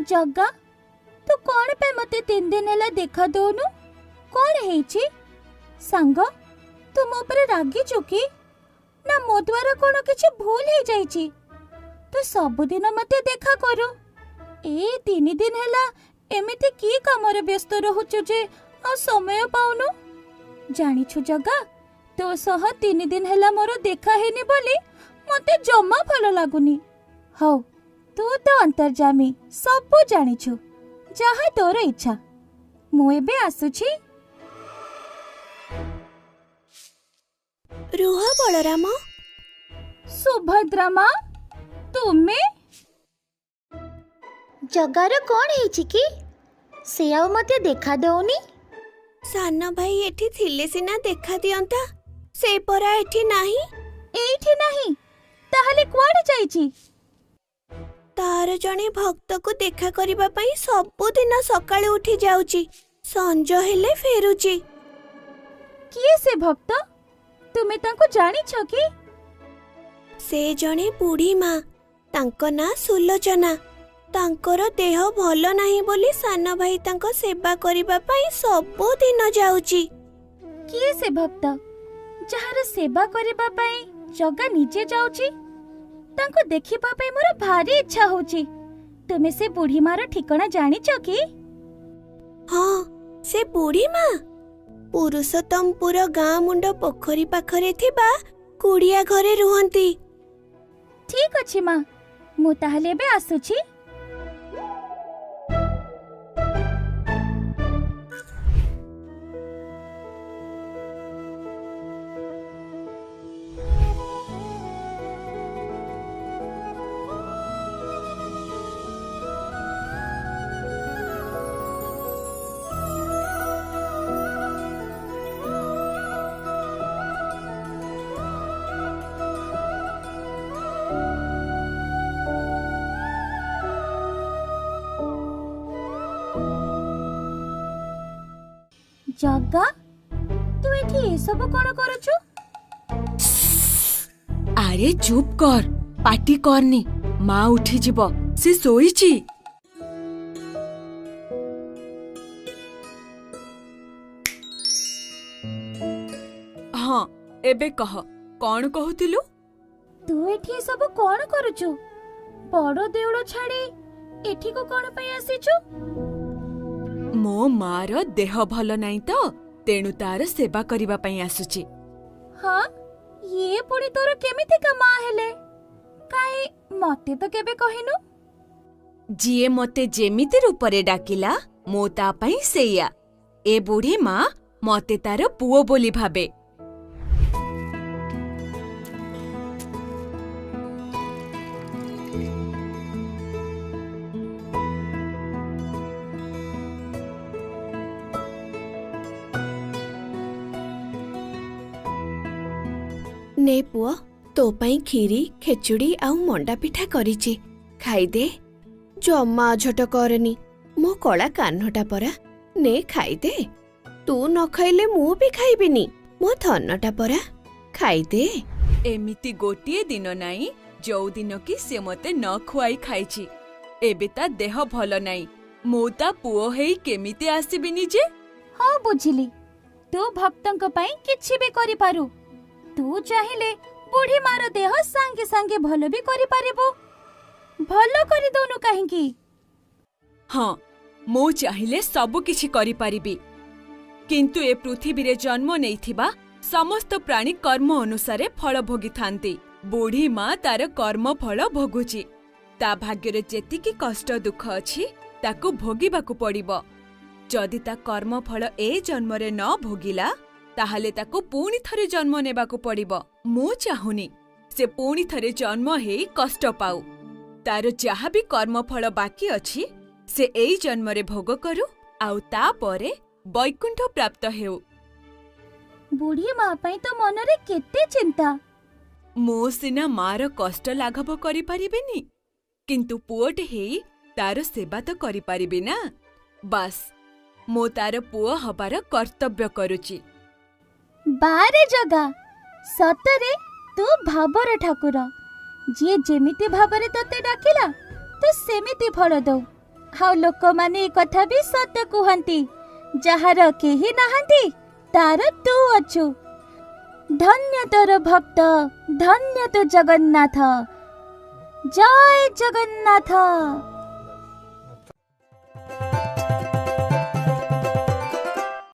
जग्गा तू कौन पे मते 3 दिन हैला देखा दोनु कौन हेची सांग तू मो पर रागी चुकी ना मो द्वारा कोन किछि भूल हे जाईची तू सब दिन मते देखा करू ए 3 दिन हैला एमिति की कामरे व्यस्त रहउछु जे आ समय पाउनु जानिछु जग्गा तो सह 3 दिन हैला मोर देखा हेनी बोली मते जम्मा भलो लागुनी हौ तू तो अंतर्जामी सब जानिछु जहा तोर इच्छा मु एबे आसुछि रुह बलराम सुभद्रा माँ तुमे जगार कौन हेछि की से आउ मते देखा दउनी सान भाई एठी थिले सिना देखा दियंता से परा एठी नाही एठी नाही ताहले कुआडे जाईची तार जणे भक्त को देखा करिबा पई सब दिन सकाळे उठी जाउची संज हेले फेरुची किए से भक्त तुमे तांको जानी छ की से जणे बूढ़ी माँ तांको ना सुलोचना तांकर देह भल नाही बोली सान भाई तांको सेवा करिबा पई सब दिन जाउची किए से भक्त जहार सेवा करिबा पई जगा नीचे जाउची तांको देखिबा पई मोर भारी इच्छा होची तुमे से बूढ़ी मार ठिकाना जानी छ की हाँ से बूढ़ी माँ पुरुषोत्तमपुर गाँ मुंड पोखरी पाखरे थिबा कुड़िया घरे रुहंती ठीक अछि माँ मु ताहले बे आसुछि जग्गा तू एठी ए सब कोन करछु अरे चुप कर पाटी करनी माँ उठी जीव से सोईची हाँ एबे कह कौन कहूतिलु तू एठी ए सब कोन करछु बड़ देउळ छाडी एठी को कोन पई आसीछु मो मार देह भल नहीं तो तेणु तार सेवा करिबा पई आसुची हाँ ये पुणी तोर केमिति का माँ हेले काई मते तो केबे कहिनु जिए मते जेमिति रूपरे डाकिला मो ता पई सेया ए बूढ़ी माँ मते तार पुओ बोली भाबे ने पुआ तो पई खीरी खेचुड़ी आउ मंडा पिठा करिची खाई दे जम्मा झट करनी मो कला कान्हटा परा ने खाई दे तू न खाइले मु भी खाइबिनी मो धनटा परा खाई दे एमिति गोटिए दिन नाई जो दिन की से मते न खुआई खाइची एबे ता देह भल नाई मो ता पुओ हेई केमिते आसीबिनी जे हाँ बुझिली तू भक्तंक पई किछि भी करि पारु तू चाहिले बूढ़ी मार देह सांगे सांगे भलो भी करि पारिबो भलो करि दोनु काहेकी हाँ मो चाहिले सब किछि करि पारिबी किंतु ए पृथ्वी रे जन्म नेइथिबा समस्त प्राणी कर्म अनुसारे फल भोगी थांती बूढ़ी माँ तार कर्म फल भोगुची ता भाग्य जेतिकी कष्ट दुख अछि ताकू भोगिबाकू पड़िबो जदि ता कर्म फल ए जन्म रे न भोगिला ताहले ताकू पुणी थरे जन्म नेबाकू पड़िबो मु चाहुनी से पुणी थरे जन्म हे कष्ट पाऊ तार जहा भी कर्म फल बाकी अछि से एई जन्म रे भोग करू आउ ता परे वैकुंठ प्राप्त हेउ बूढ़ी माँ पई तो मन रे केते चिंता मो सिना मार कष्ट लाघव करि परिबेनी किंतु पुओटे हेई तार सेवा तो करि परिबे ना बस मो तार पुओ हबार कर्तव्य करूची बारे जगा सतरे तू भाबर ठाकुर जी जेमिति भाबरे तते डाकिला तो सेमिति फल दौ ଆଉ ଲୋକମାନେ ଏ କଥା ବି ସତ କୁହନ୍ତି, ଯାହାର କେହି ନାହାନ୍ତି ତାର ତୁ ଅଛୁ। ଧନ୍ୟ ତୋର ଭକ୍ତ, ଧନ୍ୟ ତୁ ଜଗନ୍ନାଥ। ଜୟ ଜଗନ୍ନାଥ।